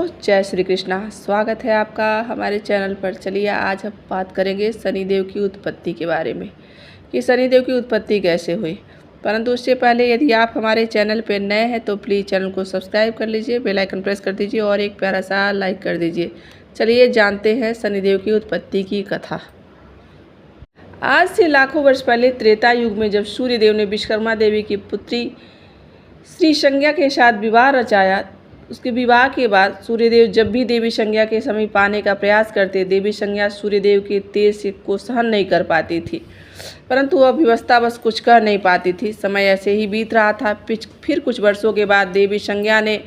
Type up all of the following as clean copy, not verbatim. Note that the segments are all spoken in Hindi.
तो जय श्री कृष्णा। स्वागत है आपका हमारे चैनल पर। चलिए आज हम बात करेंगे शनिदेव की उत्पत्ति के बारे में कि शनिदेव की उत्पत्ति कैसे हुई। परंतु उससे पहले यदि आप हमारे चैनल पर नए हैं तो प्लीज़ चैनल को सब्सक्राइब कर लीजिए, बेल आइकन प्रेस कर दीजिए और एक प्यारा सा लाइक कर दीजिए। चलिए जानते हैं शनिदेव की उत्पत्ति की कथा। आज से लाखों वर्ष पहले त्रेता युग में जब सूर्यदेव ने विश्वकर्मा देवी की पुत्री श्री संज्ञा के साथ विवाह रचाया, उसके विवाह के बाद सूर्यदेव जब भी देवी संज्ञा के समीप आने का प्रयास करते, देवी संज्ञा सूर्यदेव के तेज को सहन नहीं कर पाती थी, परंतु वह विवशतावश कुछ कर नहीं पाती थी। समय ऐसे ही बीत रहा था। फिर कुछ वर्षों के बाद देवी संज्ञा ने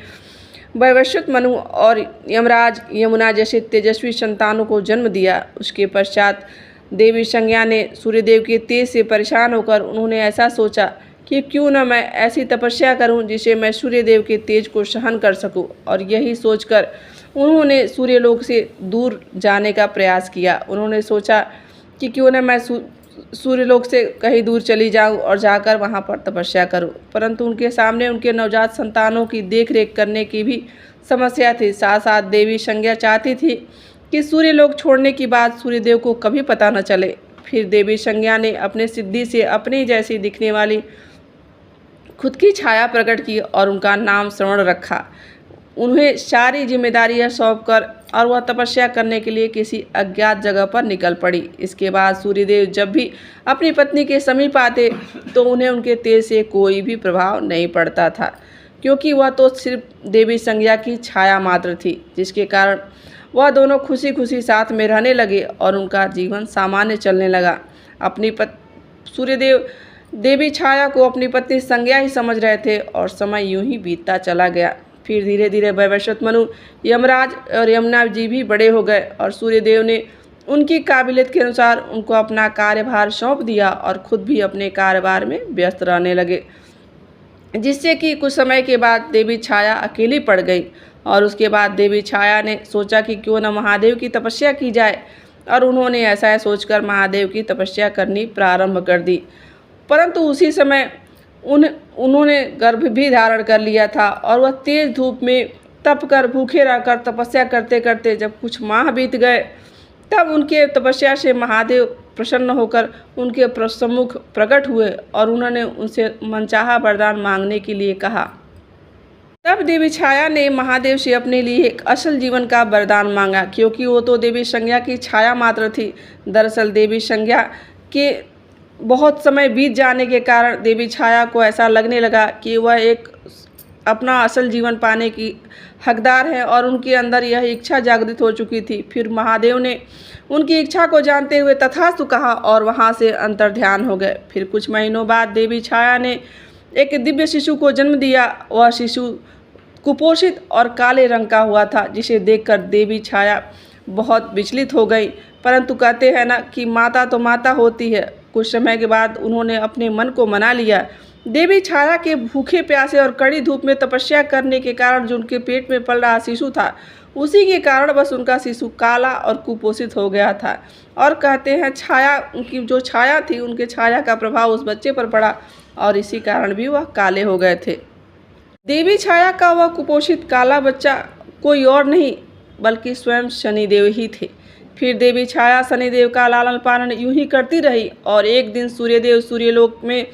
वैवस्वत मनु और यमराज यमुना जैसे तेजस्वी संतानों को जन्म दिया। उसके पश्चात देवी संज्ञा ने सूर्यदेव के तेज से परेशान होकर उन्होंने ऐसा सोचा कि क्यों न मैं ऐसी तपस्या करूं जिसे मैं सूर्यदेव के तेज को सहन कर सकूं, और यही सोचकर उन्होंने सूर्यलोक से दूर जाने का प्रयास किया। उन्होंने सोचा कि क्यों न मैं सूर्यलोक से कहीं दूर चली जाऊं और जाकर वहां पर तपस्या करूं, परंतु उनके सामने उनके नवजात संतानों की देखरेख करने की भी समस्या थी। साथ साथ देवी संज्ञा चाहती थी कि सूर्यलोक छोड़ने की बात सूर्यदेव को कभी पता न चले। फिर देवी संज्ञा ने अपने सिद्धि से अपनी जैसी दिखने वाली खुद की छाया प्रकट की और उनका नाम श्रवण रखा। उन्हें सारी जिम्मेदारियां सौंपकर और वह तपस्या करने के लिए किसी अज्ञात जगह पर निकल पड़ी। इसके बाद सूर्यदेव जब भी अपनी पत्नी के समीप आते तो उन्हें उनके तेज से कोई भी प्रभाव नहीं पड़ता था, क्योंकि वह तो सिर्फ देवी संज्ञा की छाया मात्र थी, जिसके कारण वह दोनों खुशी खुशी साथ में रहने लगे और उनका जीवन सामान्य चलने लगा। सूर्यदेव देवी छाया को अपनी पत्नी संज्ञा ही समझ रहे थे और समय यूं ही बीतता चला गया। फिर धीरे धीरे वैवस्वत मनु, यमराज और यमुना जी भी बड़े हो गए और सूर्यदेव ने उनकी काबिलियत के अनुसार उनको अपना कार्यभार सौंप दिया और खुद भी अपने कार्यभार में व्यस्त रहने लगे, जिससे कि कुछ समय के बाद देवी छाया अकेली पड़ गई। और उसके बाद देवी छाया ने सोचा कि क्यों न महादेव की तपस्या की जाए, और उन्होंने ऐसा सोचकर महादेव की तपस्या करनी प्रारंभ कर दी। परंतु उसी समय उन्होंने गर्भ भी धारण कर लिया था और वह तेज धूप में तप कर भूखे रहकर तपस्या करते करते जब कुछ माह बीत गए, तब उनके तपस्या से महादेव प्रसन्न होकर उनके सम्मुख प्रकट हुए और उन्होंने उनसे मनचाहा वरदान मांगने के लिए कहा। तब देवी छाया ने महादेव से अपने लिए एक असल जीवन का वरदान मांगा, क्योंकि वो तो देवी संज्ञा की छाया मात्र थी। दरअसल देवी संज्ञा के बहुत समय बीत जाने के कारण देवी छाया को ऐसा लगने लगा कि वह एक अपना असल जीवन पाने की हकदार है और उनके अंदर यह इच्छा जागृत हो चुकी थी। फिर महादेव ने उनकी इच्छा को जानते हुए तथास्तु कहा और वहां से अंतर्ध्यान हो गए। फिर कुछ महीनों बाद देवी छाया ने एक दिव्य शिशु को जन्म दिया। वह शिशु कुपोषित और काले रंग का हुआ था, जिसे देखकर देवी छाया बहुत विचलित हो गई। परंतु कहते हैं ना कि माता तो माता होती है। कुछ समय के बाद उन्होंने अपने मन को मना लिया। देवी छाया के भूखे प्यासे और कड़ी धूप में तपस्या करने के कारण जो उनके पेट में पल रहा शिशु था, उसी के कारण बस उनका शिशु काला और कुपोषित हो गया था। और कहते हैं छाया, उनकी जो छाया थी, उनके छाया का प्रभाव उस बच्चे पर पड़ा और इसी कारण भी वह काले हो गए थे। देवी छाया का वह कुपोषित काला बच्चा कोई और नहीं बल्कि स्वयं शनिदेव ही थे। फिर देवी छाया शनिदेव का लालन पालन यूं ही करती रही और एक दिन सूर्यदेव सूर्यलोक में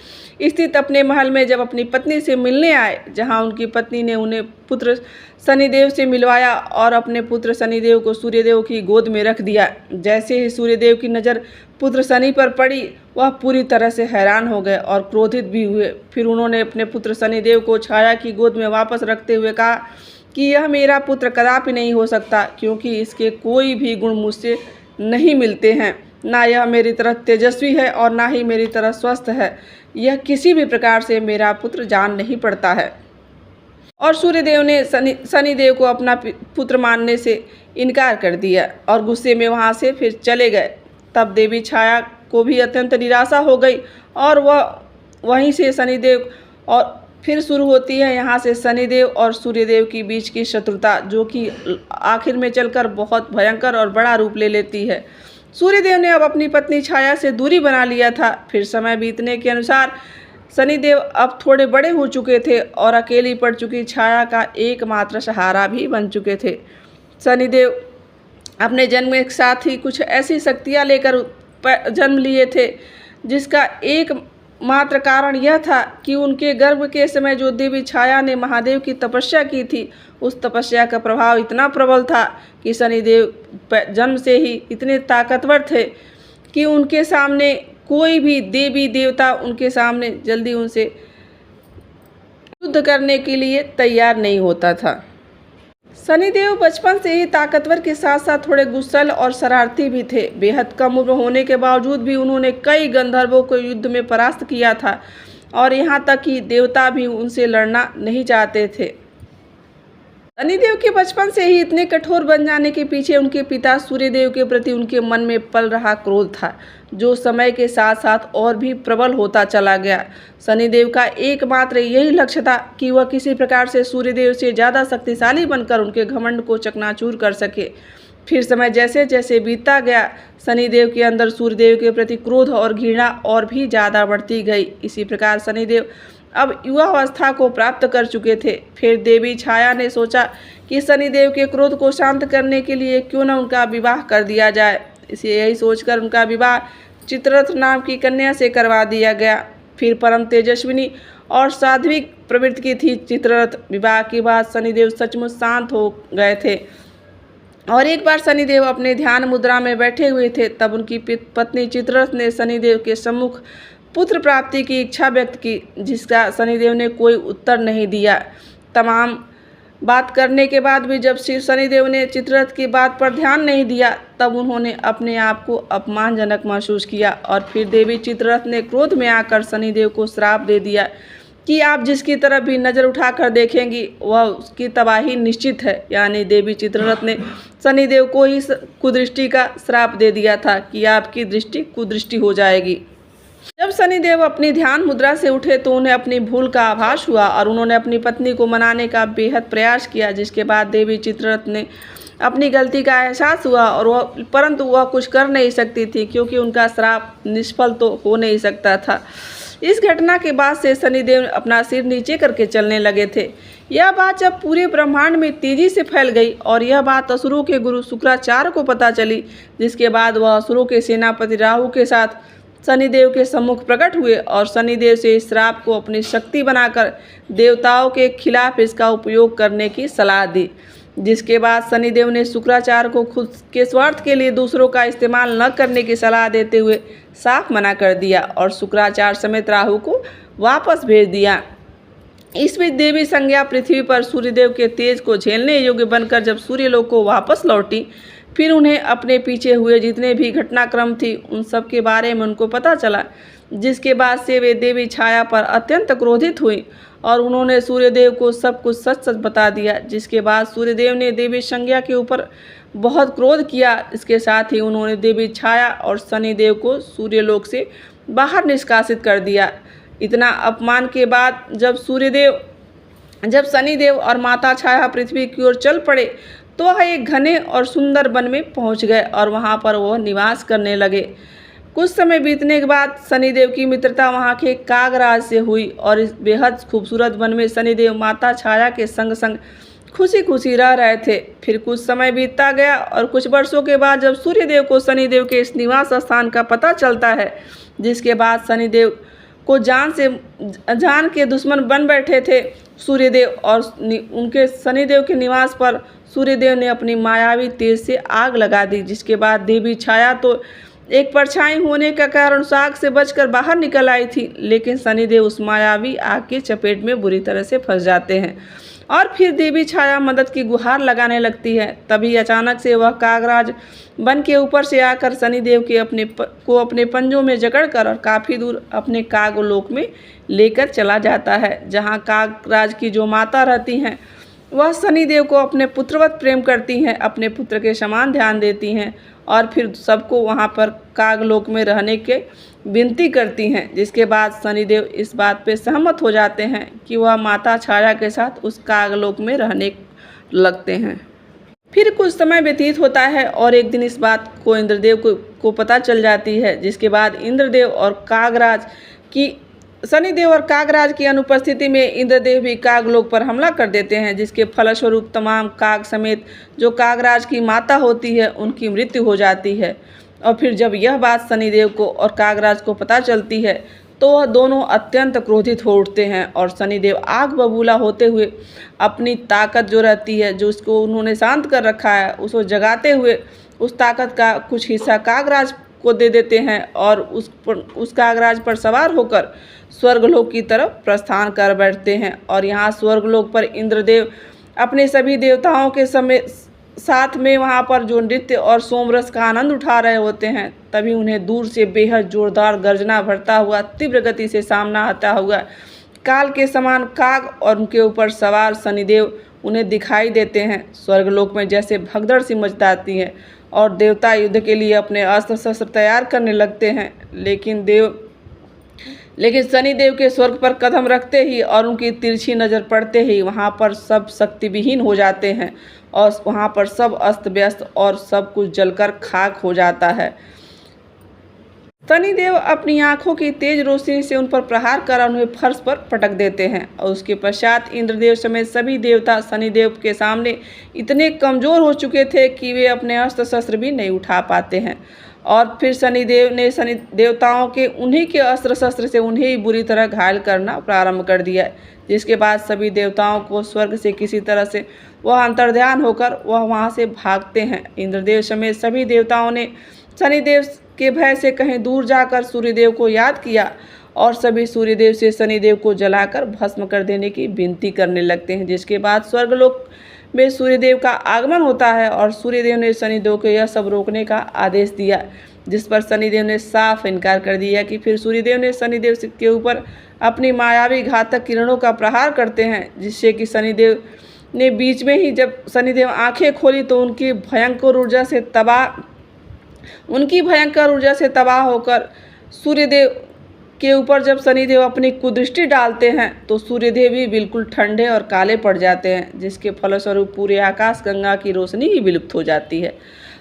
स्थित अपने महल में जब अपनी पत्नी से मिलने आए, जहां उनकी पत्नी ने उन्हें पुत्र शनिदेव से मिलवाया और अपने पुत्र शनिदेव को सूर्यदेव की गोद में रख दिया। जैसे ही सूर्यदेव की नज़र पुत्र शनि पर पड़ी, वह पूरी तरह से हैरान हो गए और क्रोधित भी हुए। फिर उन्होंने अपने पुत्र शनिदेव को छाया की गोद में वापस रखते हुए कहा कि यह मेरा पुत्र कदापि नहीं हो सकता, क्योंकि इसके कोई भी गुण मुझसे नहीं मिलते हैं। ना यह मेरी तरह तेजस्वी है और ना ही मेरी तरह स्वस्थ है। यह किसी भी प्रकार से मेरा पुत्र जान नहीं पड़ता है। और सूर्यदेव ने शनिदेव को अपना पुत्र मानने से इनकार कर दिया और गुस्से में वहाँ से फिर चले गए। तब देवी छाया को भी अत्यंत निराशा हो गई और वह वहीं से शनिदेव और फिर शुरू होती है यहाँ से शनिदेव और सूर्यदेव के बीच की शत्रुता, जो कि आखिर में चलकर बहुत भयंकर और बड़ा रूप ले लेती है। सूर्यदेव ने अब अपनी पत्नी छाया से दूरी बना लिया था। फिर समय बीतने के अनुसार शनिदेव अब थोड़े बड़े हो चुके थे और अकेली पड़ चुकी छाया का एकमात्र सहारा भी बन चुके थे। शनिदेव अपने जन्म के साथ ही कुछ ऐसी शक्तियाँ लेकर जन्म लिए थे, जिसका एकमात्र कारण यह था कि उनके गर्भ के समय जो देवी छाया ने महादेव की तपस्या की थी, उस तपस्या का प्रभाव इतना प्रबल था कि शनिदेव जन्म से ही इतने ताकतवर थे कि उनके सामने कोई भी देवी देवता उनके सामने जल्दी उनसे युद्ध करने के लिए तैयार नहीं होता था। शनिदेव बचपन से ही ताकतवर के साथ साथ थोड़े गुस्सैल और शरारती भी थे। बेहद कम उम्र होने के बावजूद भी उन्होंने कई गंधर्वों को युद्ध में परास्त किया था और यहाँ तक कि देवता भी उनसे लड़ना नहीं चाहते थे। शनिदेव के बचपन से ही इतने कठोर बन जाने के पीछे उनके पिता सूर्यदेव के प्रति उनके मन में पल रहा क्रोध था, जो समय के साथ साथ और भी प्रबल होता चला गया। शनिदेव का एकमात्र यही लक्ष्य था कि वह किसी प्रकार से सूर्यदेव से ज़्यादा शक्तिशाली बनकर उनके घमंड को चकनाचूर कर सके। फिर समय जैसे जैसे बीतता गया, शनिदेव के अंदर सूर्यदेव के प्रति क्रोध और घृणा और भी ज़्यादा बढ़ती गई। इसी प्रकार शनिदेव अब युवावस्था को प्राप्त कर चुके थे। फिर देवी छाया ने सोचा कि शनिदेव के क्रोध को शांत करने के लिए क्यों न उनका विवाह कर दिया जाए। इसे यही सोचकर उनका विवाह चित्ररथ नाम की कन्या से करवा दिया गया। फिर परम तेजस्विनी और साध्विक प्रवृत्ति की थी चित्ररथ। विवाह के बाद शनिदेव सचमुच शांत हो गए थे और एक बार शनिदेव अपने ध्यान मुद्रा में बैठे हुए थे, तब उनकी पत्नी चित्ररथ ने शनिदेव के सम्मुख पुत्र प्राप्ति की इच्छा व्यक्त की, जिसका शनिदेव ने कोई उत्तर नहीं दिया। तमाम बात करने के बाद भी जब शनिदेव ने चित्ररथ की बात पर ध्यान नहीं दिया, तब उन्होंने अपने आप को अपमानजनक महसूस किया और फिर देवी चित्ररथ ने क्रोध में आकर शनिदेव को श्राप दे दिया कि आप जिसकी तरफ भी नज़र उठाकर देखेंगी वह उसकी तबाही निश्चित है। यानी देवी चित्ररथ ने शनिदेव को ही कुदृष्टि का श्राप दे दिया था कि आपकी दृष्टि कुदृष्टि हो जाएगी। जब शनिदेव अपनी ध्यान मुद्रा से उठे तो उन्हें अपनी भूल का आभास हुआ और उन्होंने अपनी पत्नी को मनाने का बेहद प्रयास किया, जिसके बाद देवी चित्ररथ ने अपनी गलती का एहसास हुआ और परंतु वह कुछ कर नहीं सकती थी, क्योंकि उनका श्राप निष्फल तो हो नहीं सकता था। इस घटना के बाद से शनिदेव अपना सिर नीचे करके चलने लगे थे। यह बात जब पूरे ब्रह्मांड में तेजी से फैल गई और यह बात असुरों के गुरु शुक्राचार्य को पता चली, जिसके बाद वह असुरों के सेनापति राहु के साथ शनिदेव के सम्मुख प्रकट हुए और शनिदेव से इस श्राप को अपनी शक्ति बनाकर देवताओं के खिलाफ इसका उपयोग करने की सलाह दी, जिसके बाद शनिदेव ने शुक्राचार्य को खुद के स्वार्थ के लिए दूसरों का इस्तेमाल न करने की सलाह देते हुए साफ मना कर दिया और शुक्राचार्य समेत राहु को वापस भेज दिया। इस बीच देवी संज्ञा पृथ्वी पर सूर्यदेव के तेज को झेलने योग्य बनकर जब सूर्यलोक को वापस लौटी, फिर उन्हें अपने पीछे हुए जितने भी घटनाक्रम थी उन सब के बारे में उनको पता चला, जिसके बाद से वे देवी छाया पर अत्यंत क्रोधित हुई और उन्होंने सूर्यदेव को सब कुछ सच सच बता दिया। जिसके बाद सूर्यदेव ने देवी संज्ञा के ऊपर बहुत क्रोध किया। इसके साथ ही उन्होंने देवी छाया और शनिदेव को सूर्यलोक से बाहर निष्कासित कर दिया। इतना अपमान के बाद जब शनिदेव और माता छाया पृथ्वी की ओर चल पड़े तो वह एक घने और सुंदर वन में पहुंच गए और वहां पर वह निवास करने लगे। कुछ समय बीतने के बाद शनिदेव की मित्रता वहां के कागराज से हुई और इस बेहद खूबसूरत वन में शनिदेव माता छाया के संग संग खुशी खुशी रह रहे थे। फिर कुछ समय बीतता गया और कुछ वर्षों के बाद जब सूर्यदेव को शनिदेव के इस निवास स्थान का पता चलता है, जिसके बाद शनिदेव को जान के दुश्मन बन बैठे थे सूर्यदेव और उनके शनिदेव के निवास पर सूर्यदेव ने अपनी मायावी तेज से आग लगा दी, जिसके बाद देवी छाया तो एक परछाई होने का कारण उस आग से बचकर बाहर निकल आई थी, लेकिन शनिदेव उस मायावी आग की चपेट में बुरी तरह से फंस जाते हैं और फिर देवी छाया मदद की गुहार लगाने लगती है। तभी अचानक से वह कागराज वन के ऊपर से आकर शनिदेव के अपने पंजों में जकड़कर और काफ़ी दूर अपने कागलोक में लेकर चला जाता है, जहाँ कागराज की जो माता रहती हैं वह शनिदेव को अपने पुत्रवत प्रेम करती हैं, अपने पुत्र के समान ध्यान देती हैं और फिर सबको वहाँ पर कागलोक में रहने के विनती करती हैं। जिसके बाद शनिदेव इस बात पे सहमत हो जाते हैं कि वह माता छाया के साथ उस कागलोक में रहने लगते हैं। फिर कुछ समय व्यतीत होता है और एक दिन इस बात को इंद्रदेव को पता चल जाती है, जिसके बाद इंद्रदेव और कागराज की शनिदेव और कागराज की अनुपस्थिति में इंद्रदेव भी कागलोक पर हमला कर देते हैं, जिसके फलस्वरूप तमाम काग समेत जो कागराज की माता होती है उनकी मृत्यु हो जाती है। और फिर जब यह बात शनिदेव को और कागराज को पता चलती है तो वह दोनों अत्यंत क्रोधित हो उठते हैं और शनिदेव आग बबूला होते हुए अपनी ताकत जो रहती है, जो उसको उन्होंने शांत कर रखा है, उसको जगाते हुए उस ताकत का कुछ हिस्सा कागराज को दे देते हैं और उस कागराज पर सवार होकर स्वर्गलोक की तरफ प्रस्थान कर बैठते हैं। और यहाँ स्वर्गलोक पर इंद्रदेव अपने सभी देवताओं के साथ में वहाँ पर जो नृत्य और सोमरस का आनंद उठा रहे होते हैं, तभी उन्हें दूर से बेहद जोरदार गर्जना भरता हुआ तीव्र गति से सामना आता हुआ काल के समान काग और उनके ऊपर सवार शनिदेव उन्हें दिखाई देते हैं। स्वर्गलोक में जैसे भगदड़ सी मच जाती है और देवता युद्ध के लिए अपने अस्त्र शस्त्र तैयार करने लगते हैं, लेकिन शनिदेव के स्वर्ग पर कदम रखते ही और उनकी तिरछी नज़र पड़ते ही वहाँ पर सब शक्तिविहीन हो जाते हैं और वहाँ पर सब अस्त व्यस्त और सब कुछ जलकर खाक हो जाता है। शनिदेव अपनी आंखों की तेज रोशनी से उन पर प्रहार कर उन्हें फर्श पर पटक देते हैं और उसके पश्चात इंद्रदेव समेत सभी देवता शनिदेव के सामने इतने कमज़ोर हो चुके थे कि वे अपने अस्त्र शस्त्र भी नहीं उठा पाते हैं। और फिर शनिदेव ने शनि देवताओं के उन्हीं के अस्त्र शस्त्र से उन्हें ही बुरी तरह घायल करना प्रारंभ कर दिया, जिसके बाद सभी देवताओं को स्वर्ग से किसी तरह से वह अंतर्ध्यान होकर वह वहाँ से भागते हैं। इंद्रदेव समेत सभी देवताओं ने शनिदेव के भय से कहीं दूर जाकर सूर्यदेव को याद किया और सभी सूर्यदेव से शनिदेव को जलाकर भस्म कर देने की विनती करने लगते हैं, जिसके बाद स्वर्गलोक में सूर्यदेव का आगमन होता है और सूर्यदेव ने शनिदेव को यह सब रोकने का आदेश दिया, जिस पर शनिदेव ने साफ इनकार कर दिया कि फिर सूर्यदेव ने शनिदेव के ऊपर अपनी मायावी घातक किरणों का प्रहार करते हैं, जिससे कि शनिदेव ने बीच में ही जब शनिदेव आंखें खोली तो उनकी भयंकर ऊर्जा से तबाह होकर सूर्यदेव के ऊपर जब शनिदेव अपनी कुदृष्टि डालते हैं तो सूर्यदेव भी बिल्कुल ठंडे और काले पड़ जाते हैं, जिसके फलस्वरूप पूरे आकाश गंगा की रोशनी ही विलुप्त हो जाती है।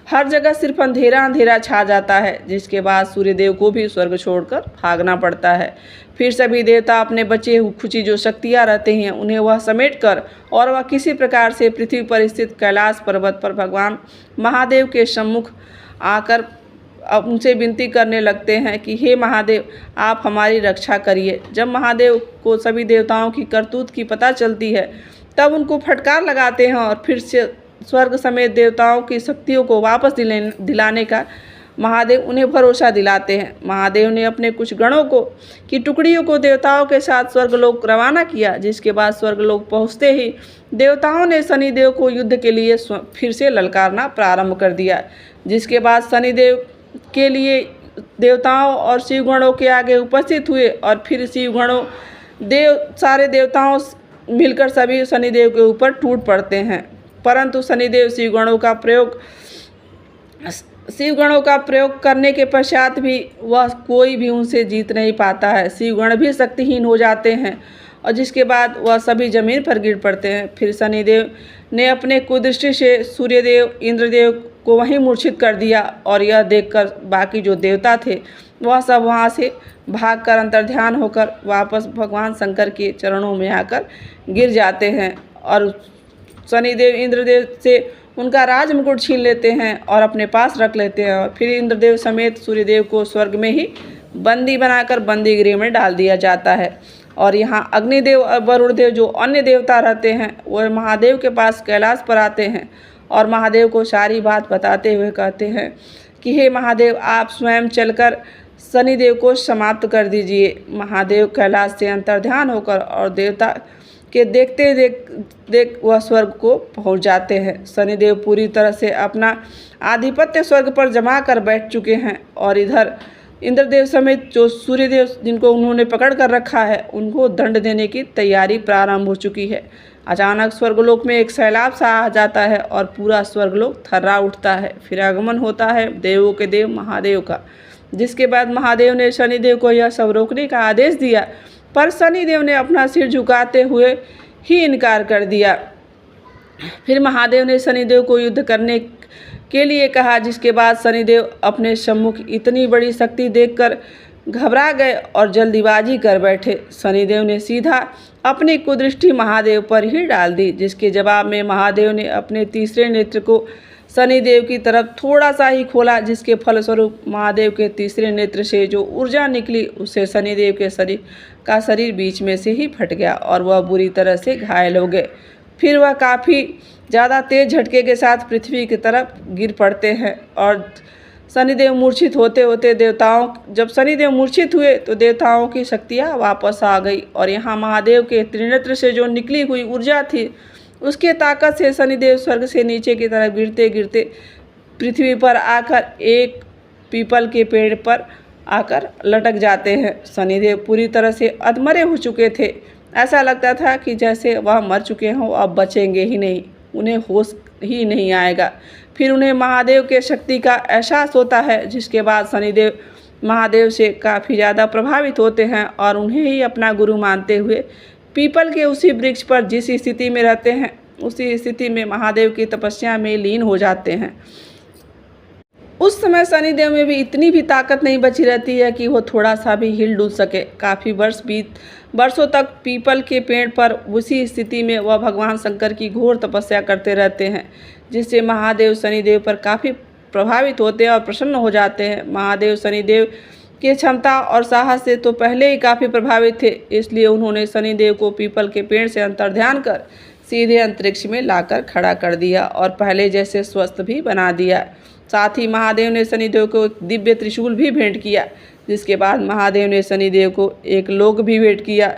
हर जगह सिर्फ अंधेरा अंधेरा छा जाता है, जिसके बाद सूर्यदेव को भी स्वर्ग छोड़कर भागना पड़ता है। फिर सभी देवता अपने बचे खुची जो शक्तियाँ रहते हैं उन्हें वह समेट कर और वह किसी प्रकार से पृथ्वी पर स्थित कैलाश पर्वत पर भगवान महादेव के सम्मुख आकर अब उनसे विनती करने लगते हैं कि हे महादेव, आप हमारी रक्षा करिए। जब महादेव को सभी देवताओं की करतूत की पता चलती है तब उनको फटकार लगाते हैं और फिर से स्वर्ग समेत देवताओं की शक्तियों को वापस दिलाने का महादेव उन्हें भरोसा दिलाते हैं। महादेव ने अपने कुछ गणों की टुकड़ियों को देवताओं के साथ स्वर्गलोक रवाना किया, जिसके बाद स्वर्गलोक पहुँचते ही देवताओं ने शनिदेव को युद्ध के लिए फिर से ललकारना प्रारंभ कर दिया, जिसके बाद शनिदेव के लिए देवताओं और शिवगणों के आगे उपस्थित हुए और फिर शिवगणों सारे देवताओं मिलकर सभी शनिदेव के ऊपर टूट पड़ते हैं, परंतु शनिदेव शिवगणों का प्रयोग करने के पश्चात भी वह कोई भी उनसे जीत नहीं पाता है। शिवगण भी शक्तिहीन हो जाते हैं और जिसके बाद वह सभी जमीन पर गिर पड़ते हैं। फिर शनिदेव ने अपने कुदृष्टि से सूर्यदेव इंद्रदेव को वहीं मूर्छित कर दिया और यह देखकर बाकी जो देवता थे वह सब वहाँ से भागकर अंतर्ध्यान होकर वापस भगवान शंकर के चरणों में आकर गिर जाते हैं और शनिदेव इंद्रदेव से उनका राज मुकुट छीन लेते हैं और अपने पास रख लेते हैं और फिर इंद्रदेव समेत सूर्यदेव को स्वर्ग में ही बंदी बनाकर बंदी गृह में डाल दिया जाता है। और यहाँ अग्निदेव और वरुणदेव जो अन्य देवता रहते हैं वह महादेव के पास कैलाश पर आते हैं और महादेव को सारी बात बताते हुए कहते हैं कि हे महादेव, आप स्वयं चलकर शनिदेव को समाप्त कर दीजिए। महादेव कैलाश से अंतर्ध्यान होकर और देवता के देखते देख वह स्वर्ग को पहुंच जाते हैं। शनिदेव पूरी तरह से अपना आधिपत्य स्वर्ग पर जमा कर बैठ चुके हैं और इधर इंद्रदेव समेत जो सूर्यदेव जिनको उन्होंने पकड़ कर रखा है उनको दंड देने की तैयारी प्रारंभ हो चुकी है। अचानक स्वर्गलोक में एक सैलाब सा आ जाता है और पूरा स्वर्गलोक थर्रा उठता है। फिर आगमन होता है देवों के देव महादेव का, जिसके बाद महादेव ने शनिदेव को यह सब रोकने का आदेश दिया, पर शनिदेव ने अपना सिर झुकाते हुए ही इनकार कर दिया। फिर महादेव ने शनिदेव को युद्ध करने के लिए कहा, जिसके बाद शनिदेव अपने सम्मुख इतनी बड़ी शक्ति देखकर घबरा गए और जल्दीबाजी कर बैठे। शनिदेव ने सीधा अपनी कुदृष्टि महादेव पर ही डाल दी, जिसके जवाब में महादेव ने अपने तीसरे नेत्र को शनिदेव की तरफ थोड़ा सा ही खोला, जिसके फलस्वरूप महादेव के तीसरे नेत्र से जो ऊर्जा निकली उससे शनिदेव के शरीर बीच में से ही फट गया और वह बुरी तरह से घायल हो गए। फिर वह काफ़ी ज़्यादा तेज झटके के साथ पृथ्वी की तरफ गिर पड़ते हैं और शनिदेव मूर्छित होते होते जब शनिदेव मूर्छित हुए तो देवताओं की शक्तियाँ वापस आ गई और यहाँ महादेव के त्रिनेत्र से जो निकली हुई ऊर्जा थी उसके ताकत से शनिदेव स्वर्ग से नीचे की तरफ गिरते गिरते पृथ्वी पर आकर एक पीपल के पेड़ पर आकर लटक जाते हैं। शनिदेव पूरी तरह से अधमरे हो चुके थे। ऐसा लगता था कि जैसे वह मर चुके हों, अब बचेंगे ही नहीं, उन्हें होश ही नहीं आएगा। फिर उन्हें महादेव के शक्ति का एहसास होता है, जिसके बाद शनिदेव महादेव से काफ़ी ज़्यादा प्रभावित होते हैं और उन्हें ही अपना गुरु मानते हुए पीपल के उसी वृक्ष पर जिस स्थिति में रहते हैं उसी स्थिति में महादेव की तपस्या में लीन हो जाते हैं। उस समय शनिदेव में भी इतनी भी ताकत नहीं बची रहती है कि वो थोड़ा सा भी हिल डुल सके। काफ़ी वर्षों तक पीपल के पेड़ पर उसी स्थिति में वह भगवान शंकर की घोर तपस्या करते रहते हैं, जिससे महादेव शनिदेव पर काफ़ी प्रभावित होते हैं और प्रसन्न हो जाते हैं। महादेव शनिदेव की क्षमता और साहस से तो पहले ही काफ़ी प्रभावित थे, इसलिए उन्होंने शनिदेव को पीपल के पेड़ से अंतर्ध्यान कर सीधे अंतरिक्ष में लाकर खड़ा कर दिया और पहले जैसे स्वस्थ भी बना दिया। साथ ही महादेव ने शनिदेव को एक दिव्य त्रिशूल भी भेंट किया, जिसके बाद महादेव ने शनिदेव को एक लोक भी भेंट किया,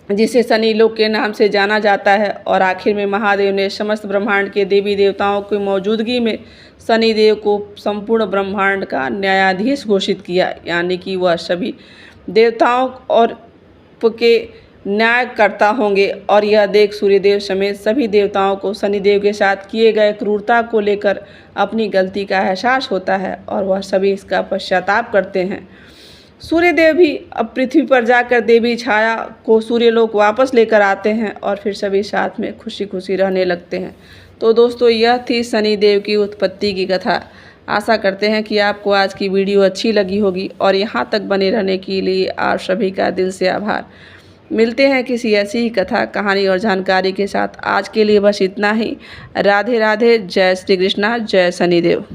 जिसे शनि लोक के नाम से जाना जाता है। और आखिर में महादेव ने समस्त ब्रह्मांड के देवी देवताओं की मौजूदगी में शनिदेव को संपूर्ण ब्रह्मांड का न्यायाधीश घोषित किया, यानी कि वह सभी देवताओं और के न्यायकर्ता होंगे। और यह देख सूर्यदेव समेत सभी देवताओं को शनिदेव के साथ किए गए क्रूरता को लेकर अपनी गलती का एहसास होता है और वह सभी इसका पश्चाताप करते हैं। सूर्यदेव भी अब पृथ्वी पर जाकर देवी छाया को सूर्यलोक वापस लेकर आते हैं और फिर सभी साथ में खुशी खुशी रहने लगते हैं। तो दोस्तों, यह थी शनिदेव की उत्पत्ति की कथा। आशा करते हैं कि आपको आज की वीडियो अच्छी लगी होगी और यहाँ तक बने रहने के लिए आप सभी का दिल से आभार। मिलते हैं किसी ऐसी ही कथा, कहानी और जानकारी के साथ। आज के लिए बस इतना ही। राधे राधे। जय श्री कृष्णा। जय शनिदेव।